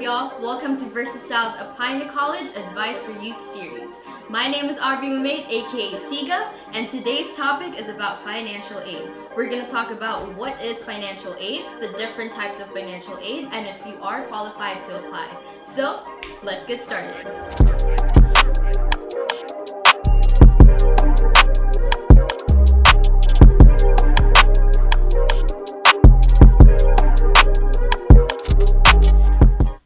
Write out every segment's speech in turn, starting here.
y'all? Welcome to Versatile's Applying to College Advice for Youth series. My name is Aubrey Mamaid, aka Siga, and today's topic is about financial aid. We're going to talk about what is financial aid, the different types of financial aid, and if you are qualified to apply. So, let's get started.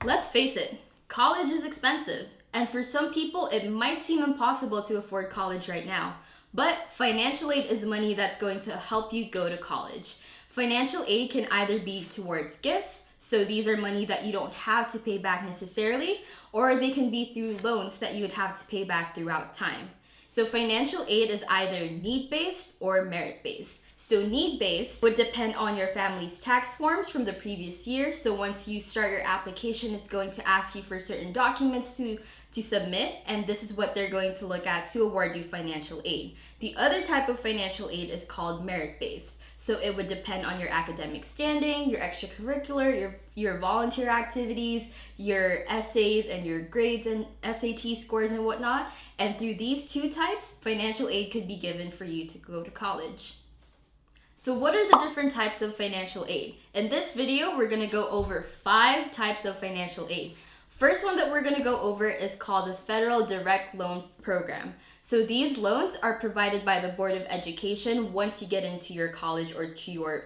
Let's face it, college is expensive, and for some people it might seem impossible to afford college right now. But financial aid is money that's going to help you go to college. Financial aid can either be towards gifts, so these are money that you don't have to pay back necessarily, or they can be through loans that you would have to pay back throughout time. So financial aid is either need-based or merit-based. So need-based would depend on your family's tax forms from the previous year. So once you start your application, it's going to ask you for certain documents to submit, and this is what they're going to look at to award you financial aid. The other type of financial aid is called merit-based. So it would depend on your academic standing, your extracurricular, your volunteer activities, your essays and your grades and SAT scores and whatnot. And through these two types, financial aid could be given for you to go to college. So what are the different types of financial aid? In this video, we're going to go over 5 types of financial aid. First one that we're going to go over is called the Federal Direct Loan Program. So these loans are provided by the Board of Education once you get into your college or to your,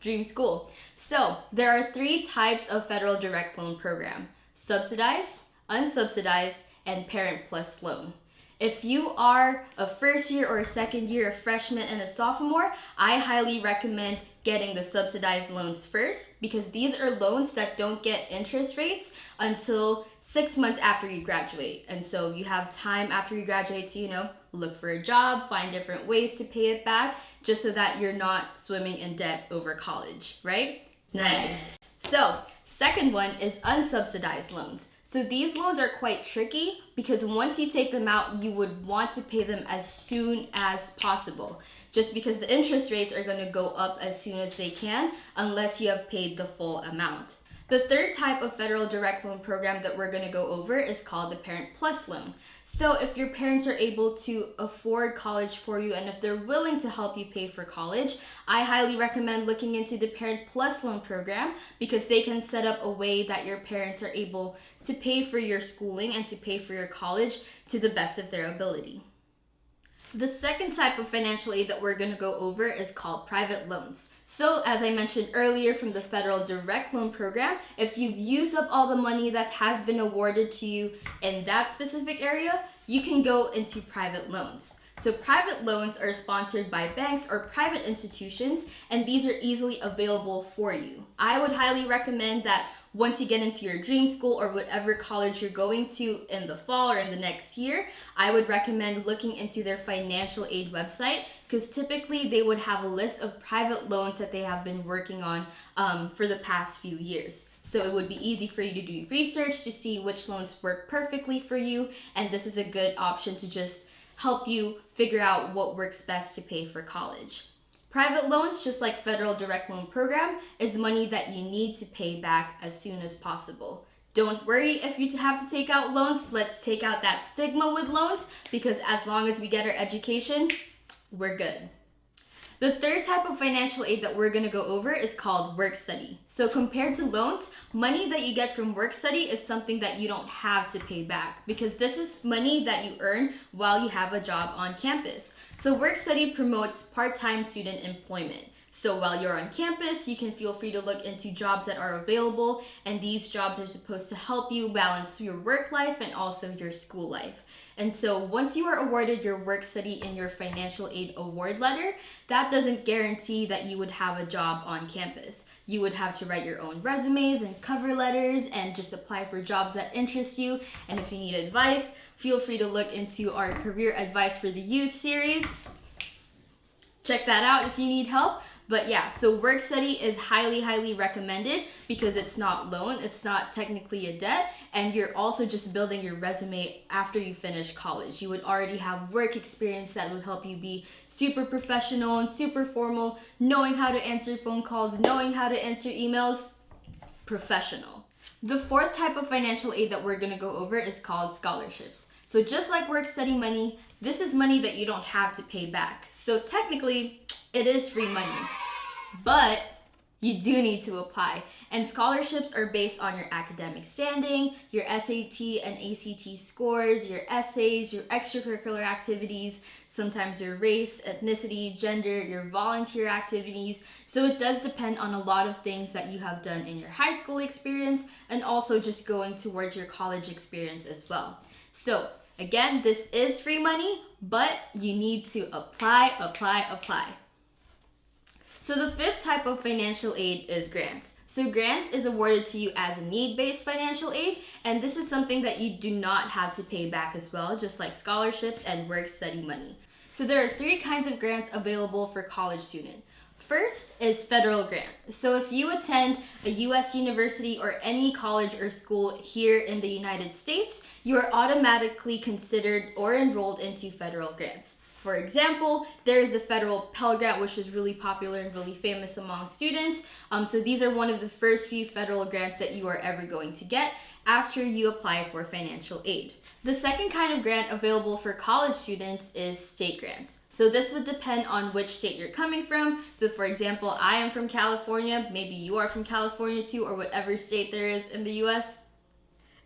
dream school. So there are 3 types of Federal Direct Loan Program: subsidized, unsubsidized, and Parent Plus loan. If you are a first year or a second year, a freshman and a sophomore, I highly recommend getting the subsidized loans first, because these are loans that don't get interest rates until 6 months after you graduate. And so you have time after you graduate to, look for a job, find different ways to pay it back, just so that you're not swimming in debt over college, right? Nice. So, second one is unsubsidized loans. So these loans are quite tricky because once you take them out, you would want to pay them as soon as possible, just because the interest rates are going to go up as soon as they can unless you have paid the full amount. The third type of federal direct loan program that we're going to go over is called the Parent Plus loan. So if your parents are able to afford college for you and if they're willing to help you pay for college, I highly recommend looking into the Parent Plus loan program, because they can set up a way that your parents are able to pay for your schooling and to pay for your college to the best of their ability. The second type of financial aid that we're going to go over is called private loans. So as I mentioned earlier, from the Federal Direct Loan Program, if you've used up all the money that has been awarded to you in that specific area, you can go into private loans. So private loans are sponsored by banks or private institutions, and these are easily available for you. I would highly recommend that once you get into your dream school or whatever college you're going to in the fall or in the next year, I would recommend looking into their financial aid website, because typically they would have a list of private loans that they have been working on for the past few years. So it would be easy for you to do research to see which loans work perfectly for you, and this is a good option to just help you figure out what works best to pay for college. Private loans, just like Federal Direct Loan Program, is money that you need to pay back as soon as possible. Don't worry if you have to take out loans. Let's take out that stigma with loans, because as long as we get our education, we're good. The third type of financial aid that we're going to go over is called work study. So compared to loans, money that you get from work study is something that you don't have to pay back, because this is money that you earn while you have a job on campus. So work study promotes part-time student employment. So while you're on campus, you can feel free to look into jobs that are available, and these jobs are supposed to help you balance your work life and also your school life. And so once you are awarded your work study in your financial aid award letter, that doesn't guarantee that you would have a job on campus. You would have to write your own resumes and cover letters and just apply for jobs that interest you. And if you need advice, feel free to look into our Career Advice for the Youth series. Check that out if you need help. But yeah, so work study is highly recommended because it's not loan, it's not technically a debt, and you're also just building your resume after you finish college. You would already have work experience that would help you be super professional and super formal, knowing how to answer phone calls, knowing how to answer emails. Professional. The fourth type of financial aid that we're going to go over is called scholarships. So just like work study money, this is money that you don't have to pay back. So technically, it is free money, but you do need to apply. And scholarships are based on your academic standing, your SAT and ACT scores, your essays, your extracurricular activities, sometimes your race, ethnicity, gender, your volunteer activities. So it does depend on a lot of things that you have done in your high school experience and also just going towards your college experience as well. So again, this is free money, but you need to apply. So the fifth type of financial aid is grants. So grants is awarded to you as a need-based financial aid, and this is something that you do not have to pay back as well, just like scholarships and work study money. So there are three kinds of grants available for college students. First is federal grant. So if you attend a US university or any college or school here in the United States, you are automatically considered or enrolled into federal grants. For example, there is the federal Pell Grant, which is really popular and really famous among students. So these are one of the first few federal grants that you are ever going to get after you apply for financial aid. The second kind of grant available for college students is state grants. So this would depend on which state you're coming from. So for example, I am from California, maybe you are from California too, or whatever state there is in the US.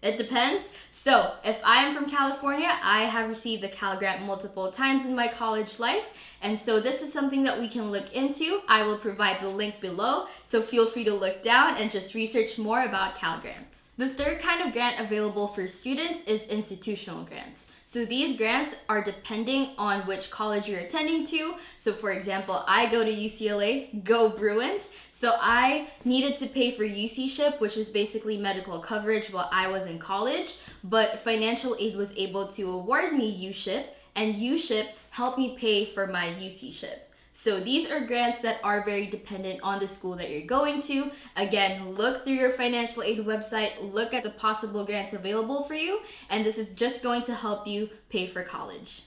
It depends. So if I am from California, I have received the Cal Grant multiple times in my college life. And so this is something that we can look into. I will provide the link below. So feel free to look down and just research more about Cal Grants. The third kind of grant available for students is institutional grants. So these grants are depending on which college you're attending to. So for example, I go to UCLA, go Bruins. So I needed to pay for UC-ship, which is basically medical coverage while I was in college, but financial aid was able to award me U-ship, and U-ship helped me pay for my UC-ship. So these are grants that are very dependent on the school that you're going to. Again, look through your financial aid website, look at the possible grants available for you, and this is just going to help you pay for college.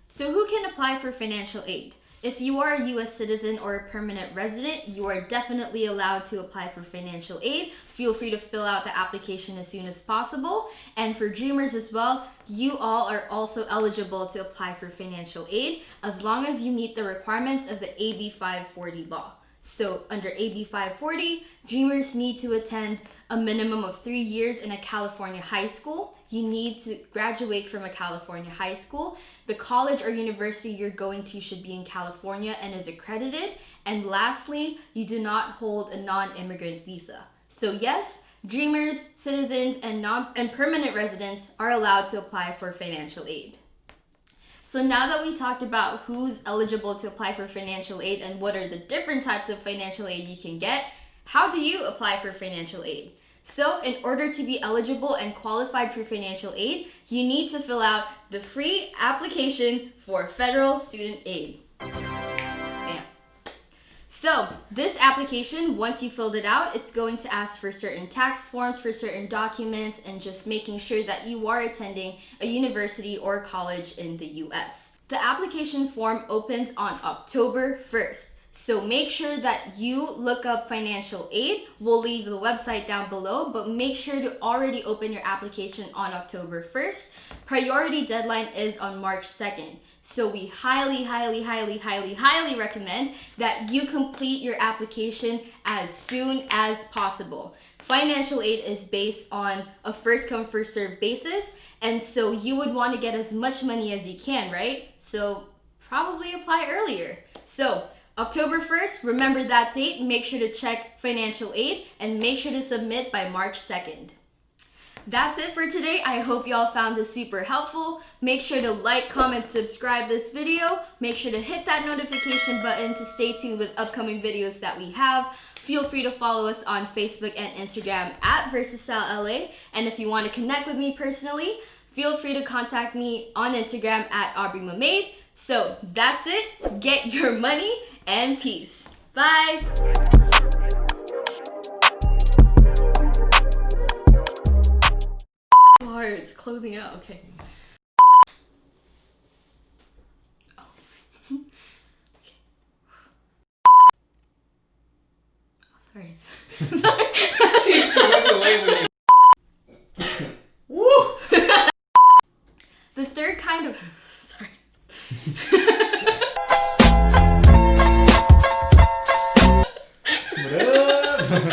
So who can apply for financial aid? If you are a US citizen or a permanent resident, you are definitely allowed to apply for financial aid. Feel free to fill out the application as soon as possible. And for Dreamers as well, you all are also eligible to apply for financial aid as long as you meet the requirements of the AB 540 law. So under AB 540, Dreamers need to attend a minimum of 3 years in a California high school. You need to graduate from a California high school. The college or university you're going to should be in California and is accredited. And lastly, you do not hold a non-immigrant visa. So yes, Dreamers, citizens, and permanent residents are allowed to apply for financial aid. So now that we talked about who's eligible to apply for financial aid and what are the different types of financial aid you can get, how do you apply for financial aid? So in order to be eligible and qualified for financial aid, you need to fill out the free application for federal student aid. Bam. So this application, once you filled it out, it's going to ask for certain tax forms for certain documents and just making sure that you are attending a university or college in the US. The application form opens on October 1st. So make sure that you look up financial aid. We'll leave the website down below, but make sure to already open your application on October 1st. Priority deadline is on March 2nd. So we highly recommend that you complete your application as soon as possible. Financial aid is based on a first come, first served basis. And so you would want to get as much money as you can, right? So probably apply earlier. So October 1st, remember that date, make sure to check financial aid and make sure to submit by March 2nd. That's it for today. I hope y'all found this super helpful. Make sure to like, comment, subscribe this video. Make sure to hit that notification button to stay tuned with upcoming videos that we have. Feel free to follow us on Facebook and Instagram at VersaStyleLA. And if you want to connect with me personally, feel free to contact me on Instagram at Aubrey Mamaid. So that's it. Get your money and peace. Bye. Oh, it's closing out. Okay. Oh. Okay. Oh, sorry. Sorry. She went away when you. Woo! The third kind of sorry.